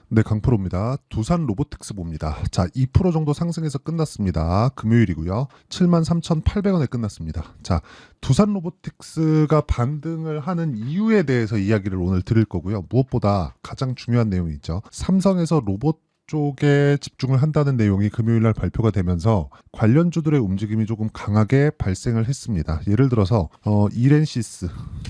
네, 강프로입니다. 두산 로보틱스 봅니다. 자, 2% 정도 상승해서 끝났습니다. 금요일이고요. 73,800원에 끝났습니다. 자, 두산 로보틱스가 반등을 하는 이유에 대해서 이야기를 오늘 드릴 거고요. 무엇보다 가장 중요한 내용이 있죠. 삼성에서 로봇 쪽에 집중을 한다는 내용이 금요일 날 발표가 되면서 관련주들의 움직임이 조금 강하게 발생을 했습니다. 예를 들어서 이렌시스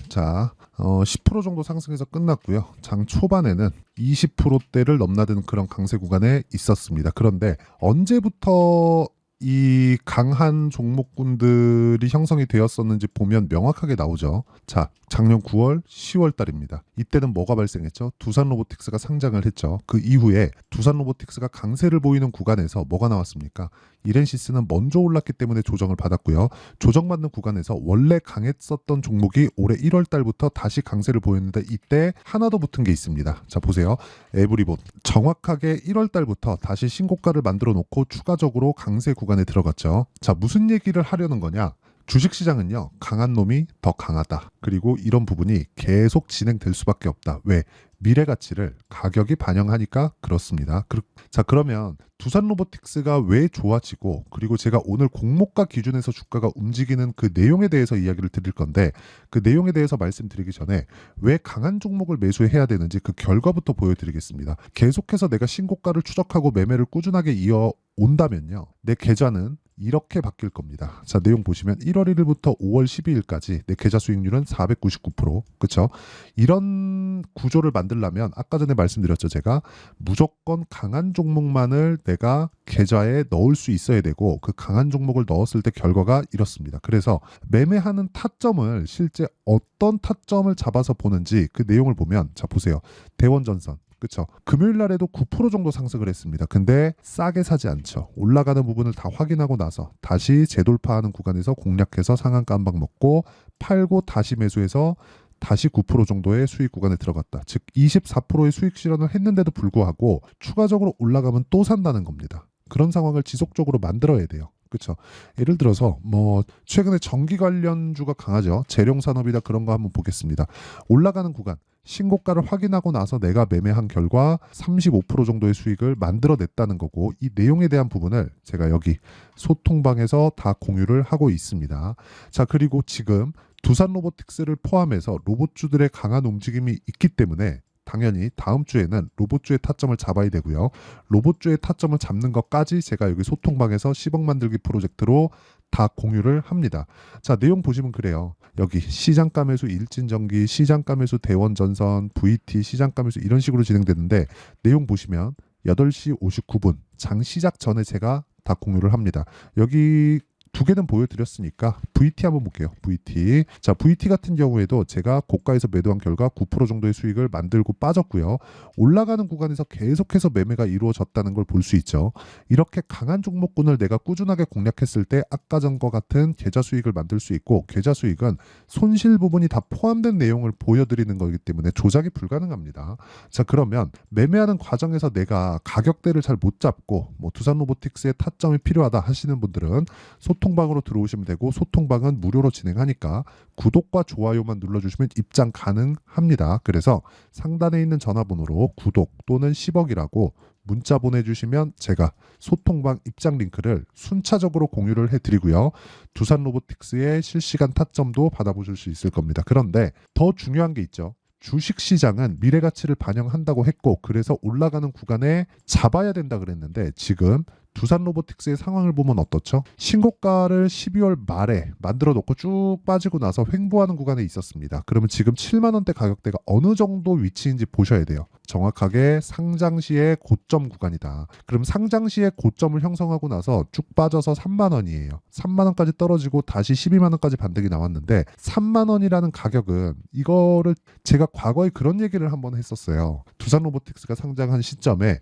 자 10% 정도 상승해서 끝났고요. 장 초반에는 20%대를 넘나드는 그런 강세 구간에 있었습니다. 그런데 언제부터 이 강한 종목군들이 형성이 되었었는지 보면 명확하게 나오죠. 자, 작년 9월, 10월 달입니다. 이때는 뭐가 발생했죠? 두산 로보틱스가 상장을 했죠. 그 이후에 두산 로보틱스가 강세를 보이는 구간에서 뭐가 나왔습니까? 이렌시스는 먼저 올랐기 때문에 조정을 받았고요. 조정받는 구간에서 원래 강했었던 종목이 올해 1월 달부터 다시 강세를 보였는데 이때 하나 더 붙은 게 있습니다. 자, 보세요. 에브리본. 정확하게 1월 달부터 다시 신고가를 만들어 놓고 추가적으로 강세 구간에 들어갔죠. 자, 무슨 얘기를 하려는 거냐? 주식시장은요, 강한 놈이 더 강하다. 그리고 이런 부분이 계속 진행될 수밖에 없다. 왜? 미래 가치를 가격이 반영하니까 그렇습니다. 자, 그러면 두산 로보틱스가 왜 좋아지고, 그리고 제가 오늘 공모가 기준에서 주가가 움직이는 그 내용에 대해서 이야기를 드릴 건데, 그 내용에 대해서 말씀드리기 전에 왜 강한 종목을 매수해야 되는지 그 결과부터 보여드리겠습니다. 계속해서 내가 신고가를 추적하고 매매를 꾸준하게 이어 온다면요, 내 계좌는 이렇게 바뀔 겁니다. 자, 내용 보시면 1월 1일부터 5월 12일까지 내 계좌 수익률은 499%. 그렇죠? 이런 구조를 만들려면 아까 전에 말씀드렸죠. 제가 무조건 강한 종목만을 내가 계좌에 넣을 수 있어야 되고 그 강한 종목을 넣었을 때 결과가 이렇습니다. 그래서 매매하는 타점을 실제 어떤 타점을 잡아서 보는지 그 내용을 보면 자, 보세요. 대원전선. 그렇죠. 금요일 날에도 9% 정도 상승을 했습니다. 근데 싸게 사지 않죠. 올라가는 부분을 다 확인하고 나서 다시 재돌파하는 구간에서 공략해서 상한가 한 방 먹고 팔고 다시 매수해서 다시 9% 정도의 수익 구간에 들어갔다. 즉 24%의 수익 실현을 했는데도 불구하고 추가적으로 올라가면 또 산다는 겁니다. 그런 상황을 지속적으로 만들어야 돼요. 그렇죠. 예를 들어서 뭐 최근에 전기 관련주가 강하죠. 재룡산업이다 그런 거 한번 보겠습니다. 올라가는 구간 신고가를 확인하고 나서 내가 매매한 결과 35% 정도의 수익을 만들어냈다는 거고 이 내용에 대한 부분을 제가 여기 소통방에서 다 공유를 하고 있습니다. 자, 그리고 지금 두산 로보틱스를 포함해서 로봇주들의 강한 움직임이 있기 때문에 당연히 다음 주에는 로봇주의 타점을 잡아야 되고요. 로봇주의 타점을 잡는 것까지 제가 여기 소통방에서 10억 만들기 프로젝트로 다 공유를 합니다. 자, 내용 보시면 그래요. 여기 시장가 매수 일진전기, 시장가 매수 대원전선, VT 시장가 매수 이런 식으로 진행되는데 내용 보시면 8시 59분 장 시작 전에 제가 다 공유를 합니다. 여기 두 개는 보여드렸으니까 VT 한번 볼게요. VT. 자, VT 같은 경우에도 제가 고가에서 매도한 결과 9% 정도의 수익을 만들고 빠졌고요. 올라가는 구간에서 계속해서 매매가 이루어졌다는 걸 볼 수 있죠. 이렇게 강한 종목군을 내가 꾸준하게 공략했을 때 아까 전과 같은 계좌 수익을 만들 수 있고 계좌 수익은 손실 부분이 다 포함된 내용을 보여드리는 거기 때문에 조작이 불가능합니다. 자, 그러면 매매하는 과정에서 내가 가격대를 잘 못 잡고 뭐 두산 로보틱스의 타점이 필요하다 하시는 분들은 소통방으로 들어오시면 되고 소통방은 무료로 진행하니까 구독과 좋아요만 눌러주시면 입장 가능합니다. 그래서 상단에 있는 전화번호로 구독 또는 10억이라고 문자 보내주시면 제가 소통방 입장 링크를 순차적으로 공유를 해드리고요. 두산 로보틱스의 실시간 타점도 받아보실 수 있을 겁니다. 그런데 더 중요한 게 있죠. 주식시장은 미래 가치를 반영한다고 했고 그래서 올라가는 구간에 잡아야 된다 그랬는데 지금 두산 로보틱스의 상황을 보면 어떻죠? 신고가를 12월 말에 만들어 놓고 쭉 빠지고 나서 횡보하는 구간에 있었습니다. 그러면 지금 7만 원대 가격대가 어느 정도 위치인지 보셔야 돼요. 정확하게 상장 시의 고점 구간이다. 그럼 상장 시의 고점을 형성하고 나서 쭉 빠져서 3만 원이에요. 3만 원까지 떨어지고 다시 12만 원까지 반등이 나왔는데 3만 원이라는 가격은 이거를 제가 과거에 그런 얘기를 한번 했었어요. 두산 로보틱스가 상장한 시점에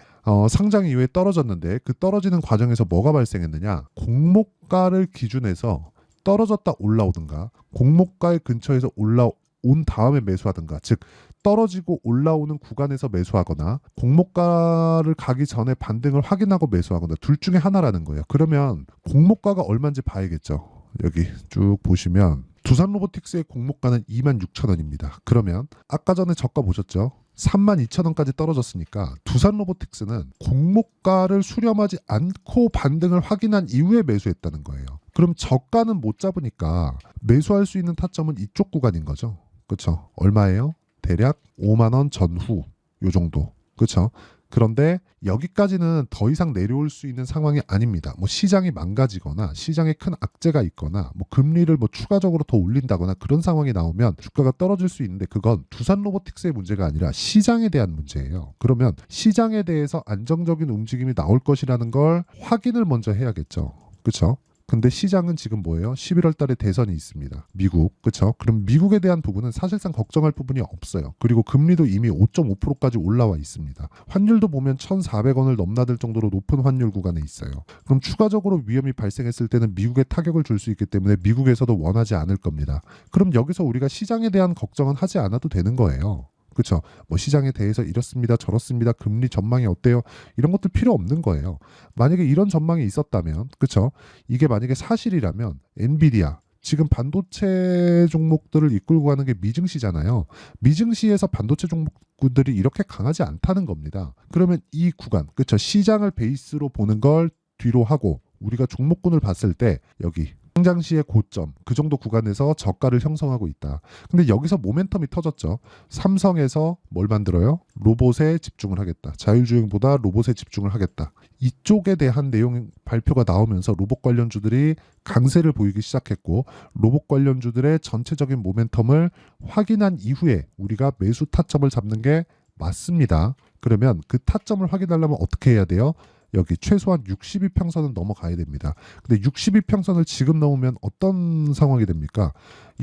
상장 이후에 떨어졌는데 그 떨어지는 과정에서 뭐가 발생했느냐? 공모가를 기준해서 떨어졌다 올라오든가 공모가의 근처에서 올라온 다음에 매수하든가 즉 떨어지고 올라오는 구간에서 매수하거나 공모가를 가기 전에 반등을 확인하고 매수하거나 둘 중에 하나라는 거예요. 그러면 공모가가 얼마인지 봐야겠죠. 여기 쭉 보시면 두산 로보틱스의 공모가는 26,000원입니다. 그러면 아까 전에 저가 보셨죠? 32,000원까지 떨어졌으니까 두산 로보틱스는 공모가를 수렴하지 않고 반등을 확인한 이후에 매수했다는 거예요. 그럼 저가는 못 잡으니까 매수할 수 있는 타점은 이쪽 구간인 거죠. 그렇죠? 얼마예요? 대략 5만 원 전후 요 정도. 그렇죠? 그런데 여기까지는 더 이상 내려올 수 있는 상황이 아닙니다. 뭐 시장이 망가지거나 시장에 큰 악재가 있거나 뭐 금리를 뭐 추가적으로 더 올린다거나 그런 상황이 나오면 주가가 떨어질 수 있는데 그건 두산 로보틱스의 문제가 아니라 시장에 대한 문제예요. 그러면 시장에 대해서 안정적인 움직임이 나올 것이라는 걸 확인을 먼저 해야겠죠. 그렇죠? 근데 시장은 지금 뭐예요? 11월 달에 대선이 있습니다. 미국. 그렇죠? 그럼 미국에 대한 부분은 사실상 걱정할 부분이 없어요. 그리고 금리도 이미 5.5%까지 올라와 있습니다. 환율도 보면 1,400원을 넘나들 정도로 높은 환율 구간에 있어요. 그럼 추가적으로 위험이 발생했을 때는 미국에 타격을 줄 수 있기 때문에 미국에서도 원하지 않을 겁니다. 그럼 여기서 우리가 시장에 대한 걱정은 하지 않아도 되는 거예요. 그렇죠. 뭐 시장에 대해서 이렇습니다, 저렇습니다, 금리 전망이 어때요? 이런 것들 필요 없는 거예요. 만약에 이런 전망이 있었다면, 그렇죠. 이게 만약에 사실이라면 엔비디아 지금 반도체 종목들을 이끌고 가는 게 미증시잖아요. 미증시에서 반도체 종목들이 이렇게 강하지 않다는 겁니다. 그러면 이 구간, 그렇죠. 시장을 베이스로 보는 걸 뒤로 하고 우리가 종목군을 봤을 때 여기 상장 시의 고점 그 정도 구간에서 저가를 형성하고 있다. 근데 여기서 모멘텀이 터졌죠. 삼성에서 뭘 만들어요? 로봇에 집중을 하겠다. 자율주행보다 로봇에 집중을 하겠다. 이쪽에 대한 내용 발표가 나오면서 로봇 관련주들이 강세를 보이기 시작했고 로봇 관련주들의 전체적인 모멘텀을 확인한 이후에 우리가 매수 타점을 잡는 게 맞습니다. 그러면 그 타점을 확인하려면 어떻게 해야 돼요? 여기 최소한 62평선은 넘어가야 됩니다. 근데 62평선을 지금 넘으면 어떤 상황이 됩니까?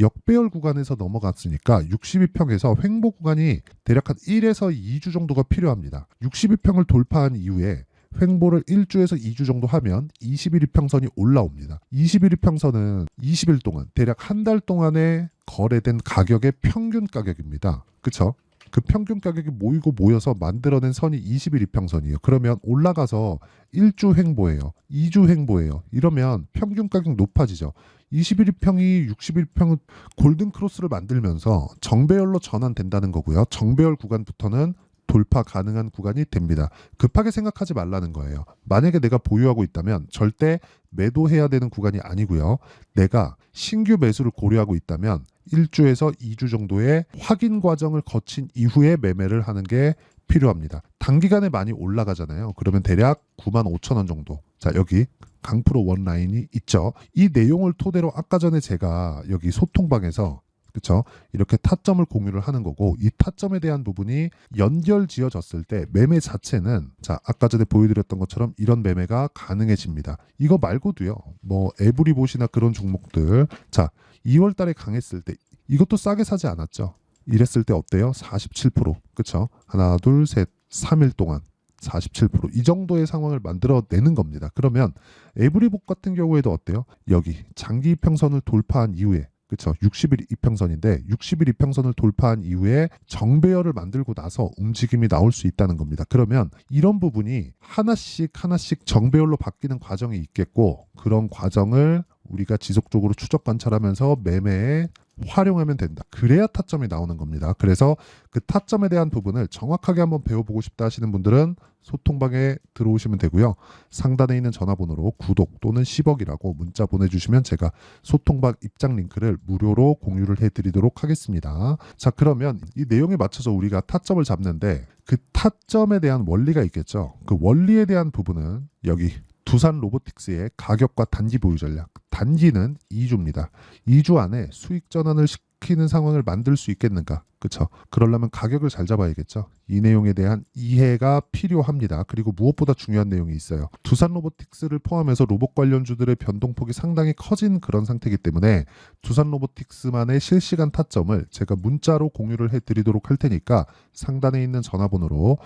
역배열 구간에서 넘어갔으니까 62평에서 횡보 구간이 대략 한 1에서 2주 정도가 필요합니다. 62평을 돌파한 이후에 횡보를 1주에서 2주 정도 하면 21이평선이 올라옵니다. 21이평선은 20일 동안 대략 한 달 동안에 거래된 가격의 평균 가격입니다. 그렇죠? 그 평균 가격이 모이고 모여서 만들어낸 선이 21이평선이에요. 그러면 올라가서 1주 횡보예요. 2주 횡보예요. 이러면 평균 가격 높아지죠. 21평이 61평 골든 크로스를 만들면서 정배열로 전환된다는 거고요. 정배열 구간부터는 돌파 가능한 구간이 됩니다. 급하게 생각하지 말라는 거예요. 만약에 내가 보유하고 있다면 절대 매도해야 되는 구간이 아니고요. 내가 신규 매수를 고려하고 있다면 1주에서 2주 정도의 확인 과정을 거친 이후에 매매를 하는 게 필요합니다. 단기간에 많이 올라가잖아요. 그러면 대략 95,000원 정도. 자, 여기 강프로 원라인이 있죠. 이 내용을 토대로 아까 전에 제가 여기 소통방에서 그렇죠? 이렇게 타점을 공유를 하는 거고 이 타점에 대한 부분이 연결 지어졌을 때 매매 자체는 자 아까 전에 보여드렸던 것처럼 이런 매매가 가능해집니다. 이거 말고도요. 뭐 에브리봇이나 그런 종목들 자 2월 달에 강했을 때 이것도 싸게 사지 않았죠. 이랬을 때 어때요? 47% 그렇죠? 하나 둘 셋 3일 동안 47%이 정도의 상황을 만들어내는 겁니다. 그러면 에브리봇 같은 경우에도 어때요? 여기 장기 이평선을 돌파한 이후에 그렇죠. 60일 이평선인데 60일 이평선을 돌파한 이후에 정배열을 만들고 나서 움직임이 나올 수 있다는 겁니다. 그러면 이런 부분이 하나씩 하나씩 정배열로 바뀌는 과정이 있겠고 그런 과정을 우리가 지속적으로 추적 관찰하면서 매매에 활용하면 된다. 그래야 타점이 나오는 겁니다. 그래서 그 타점에 대한 부분을 정확하게 한번 배워보고 싶다 하시는 분들은 소통방에 들어오시면 되고요. 상단에 있는 전화번호로 구독 또는 10억이라고 문자 보내주시면 제가 소통방 입장 링크를 무료로 공유를 해드리도록 하겠습니다. 자, 그러면 이 내용에 맞춰서 우리가 타점을 잡는데 그 타점에 대한 원리가 있겠죠. 그 원리에 대한 부분은 여기 두산 로보틱스의 가격과 단기 보유 전략. 단기는 2주입니다. 2주 안에 수익 전환을 시키는 상황을 만들 수 있겠는가? 그렇죠. 그러려면 가격을 잘 잡아야겠죠. 이 내용에 대한 이해가 필요합니다. 그리고 무엇보다 중요한 내용이 있어요. 두산 로보틱스를 포함해서 로봇 관련주들의 변동폭이 상당히 커진 그런 상태이기 때문에 두산 로보틱스만의 실시간 타점을 제가 문자로 공유를 해드리도록 할 테니까 상단에 있는 전화번호로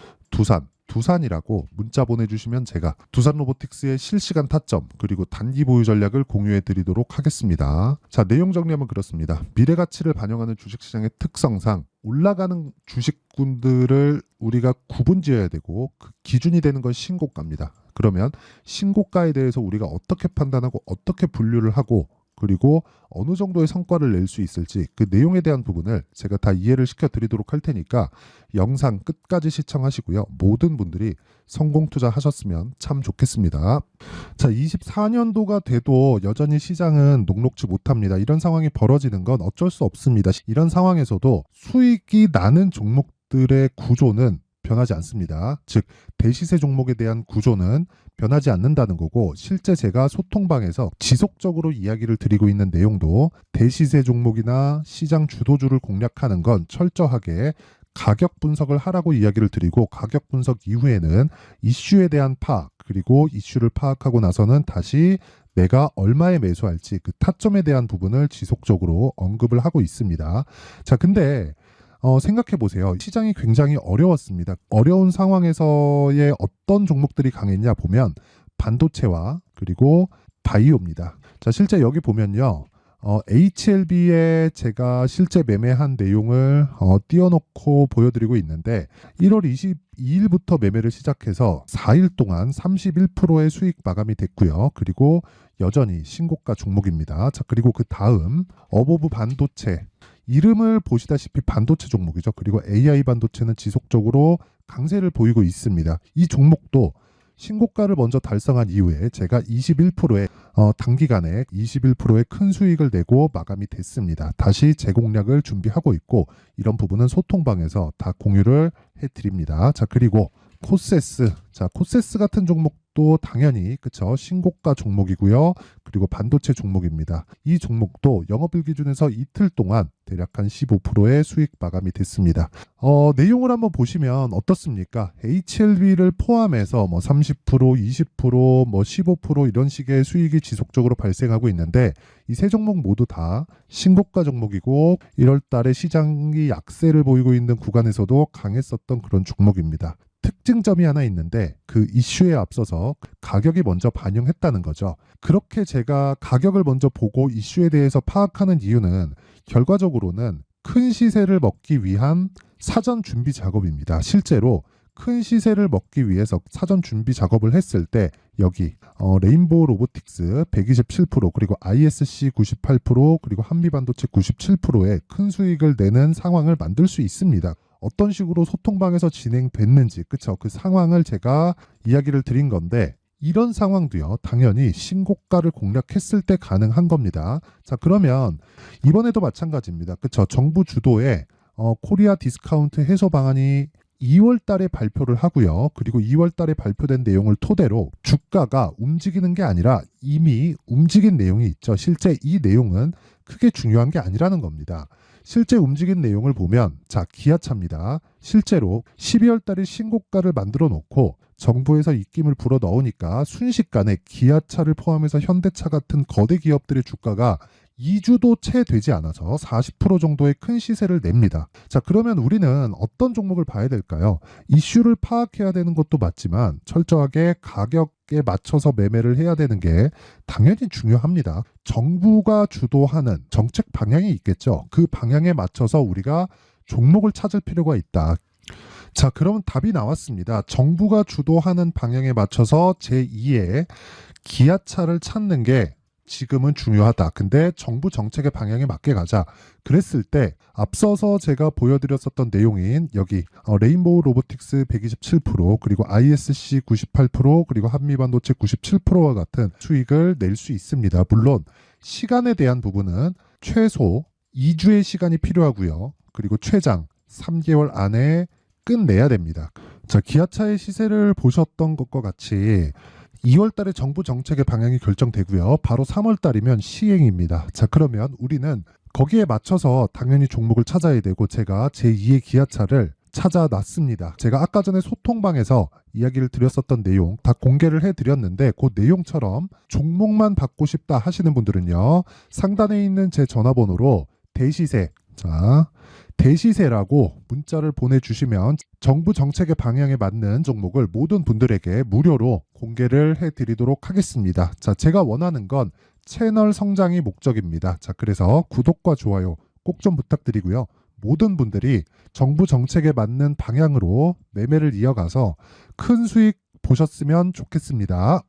두산이라고 문자 보내주시면 제가 두산 로보틱스의 실시간 타점 그리고 단기 보유 전략을 공유해 드리도록 하겠습니다. 자, 내용 정리하면 그렇습니다. 미래 가치를 반영하는 주식시장의 특성상 올라가는 주식군들을 우리가 구분 지어야 되고 그 기준이 되는 건 신고가입니다. 그러면 신고가에 대해서 우리가 어떻게 판단하고 어떻게 분류를 하고 그리고 어느 정도의 성과를 낼 수 있을지 그 내용에 대한 부분을 제가 다 이해를 시켜드리도록 할 테니까 영상 끝까지 시청하시고요. 모든 분들이 성공 투자하셨으면 참 좋겠습니다. 자, 24년도가 돼도 여전히 시장은 녹록지 못합니다. 이런 상황이 벌어지는 건 어쩔 수 없습니다. 이런 상황에서도 수익이 나는 종목들의 구조는 변하지 않습니다. 즉 대시세 종목에 대한 구조는 변하지 않는다는 거고, 실제 제가 소통방에서 지속적으로 이야기를 드리고 있는 내용도 대시세 종목이나 시장 주도주를 공략하는 건 철저하게 가격 분석을 하라고 이야기를 드리고, 가격 분석 이후에는 이슈에 대한 파악, 그리고 이슈를 파악하고 나서는 다시 내가 얼마에 매수할지 그 타점에 대한 부분을 지속적으로 언급을 하고 있습니다. 자, 근데 생각해 보세요. 시장이 굉장히 어려웠습니다. 어려운 상황에서의 어떤 종목들이 강했냐 보면 반도체와 그리고 바이오입니다. 자, 실제 여기 보면요. HLB에 제가 실제 매매한 내용을 띄워놓고 보여드리고 있는데, 1월 22일부터 매매를 시작해서 4일 동안 31%의 수익 마감이 됐고요. 그리고 여전히 신고가 종목입니다. 자, 그리고 그 다음 어보브 반도체, 이름을 보시다시피 반도체 종목이죠. 그리고 AI 반도체는 지속적으로 강세를 보이고 있습니다. 이 종목도 신고가를 먼저 달성한 이후에 제가 21%의 단기간에 21%의 큰 수익을 내고 마감이 됐습니다. 다시 재공략을 준비하고 있고, 이런 부분은 소통방에서 다 공유를 해드립니다. 자, 그리고 코세스, 자, 코세스 같은 종목도 당연히 그쵸, 신고가 종목이고요. 그리고 반도체 종목입니다. 이 종목도 영업일 기준에서 이틀 동안 대략 한 15%의 수익 마감이 됐습니다. 내용을 한번 보시면 어떻습니까? HLB를 포함해서 뭐 30%, 20%, 뭐 15% 이런 식의 수익이 지속적으로 발생하고 있는데, 이 세 종목 모두 다 신고가 종목이고 1월 달에 시장이 약세를 보이고 있는 구간에서도 강했었던 그런 종목입니다. 특징점이 하나 있는데, 그 이슈에 앞서서 가격이 먼저 반영했다는 거죠. 그렇게 제가 가격을 먼저 보고 이슈에 대해서 파악하는 이유는 결과적으로는 큰 시세를 먹기 위한 사전 준비 작업입니다. 실제로 큰 시세를 먹기 위해서 사전 준비 작업을 했을 때 여기 레인보우 로보틱스 127%, 그리고 ISC 98%, 그리고 한미반도체 97%의 큰 수익을 내는 상황을 만들 수 있습니다. 어떤 식으로 소통방에서 진행됐는지, 그쵸? 그 상황을 제가 이야기를 드린 건데, 이런 상황도요, 당연히 신고가를 공략했을 때 가능한 겁니다. 자, 그러면 이번에도 마찬가지입니다. 그쵸? 정부 주도의 코리아 디스카운트 해소 방안이 2월 달에 발표를 하고요. 그리고 2월 달에 발표된 내용을 토대로 주가가 움직이는 게 아니라 이미 움직인 내용이 있죠. 실제 이 내용은 크게 중요한 게 아니라는 겁니다. 실제 움직인 내용을 보면, 자, 기아차입니다. 실제로 12월 달에 신고가를 만들어 놓고 정부에서 입김을 불어 넣으니까 순식간에 기아차를 포함해서 현대차 같은 거대 기업들의 주가가 2주도 채 되지 않아서 40% 정도의 큰 시세를 냅니다. 자, 그러면 우리는 어떤 종목을 봐야 될까요? 이슈를 파악해야 되는 것도 맞지만 철저하게 가격에 맞춰서 매매를 해야 되는 게 당연히 중요합니다. 정부가 주도하는 정책 방향이 있겠죠. 그 방향에 맞춰서 우리가 종목을 찾을 필요가 있다. 자, 그럼 답이 나왔습니다. 정부가 주도하는 방향에 맞춰서 제2의 기아차를 찾는 게 지금은 중요하다. 근데 정부 정책의 방향에 맞게 가자. 그랬을 때 앞서서 제가 보여드렸었던 내용인 여기 레인보우 로보틱스 127%, 그리고 ISC 98%, 그리고 한미반도체 97%와 같은 수익을 낼 수 있습니다. 물론 시간에 대한 부분은 최소 2주의 시간이 필요하고요. 그리고 최장 3개월 안에 끝내야 됩니다. 자, 기아차의 시세를 보셨던 것과 같이 2월 달에 정부 정책의 방향이 결정되고요. 바로 3월 달이면 시행입니다. 자, 그러면 우리는 거기에 맞춰서 당연히 종목을 찾아야 되고, 제가 제2의 기아차를 찾아놨습니다. 제가 아까 전에 소통방에서 이야기를 드렸었던 내용 다 공개를 해드렸는데, 그 내용처럼 종목만 받고 싶다 하시는 분들은요, 상단에 있는 제 전화번호로 대시세, 자, 대시세라고 문자를 보내주시면 정부 정책의 방향에 맞는 종목을 모든 분들에게 무료로 공개를 해드리도록 하겠습니다. 자, 제가 원하는 건 채널 성장이 목적입니다. 자, 그래서 구독과 좋아요 꼭 좀 부탁드리고요. 모든 분들이 정부 정책에 맞는 방향으로 매매를 이어가서 큰 수익 보셨으면 좋겠습니다.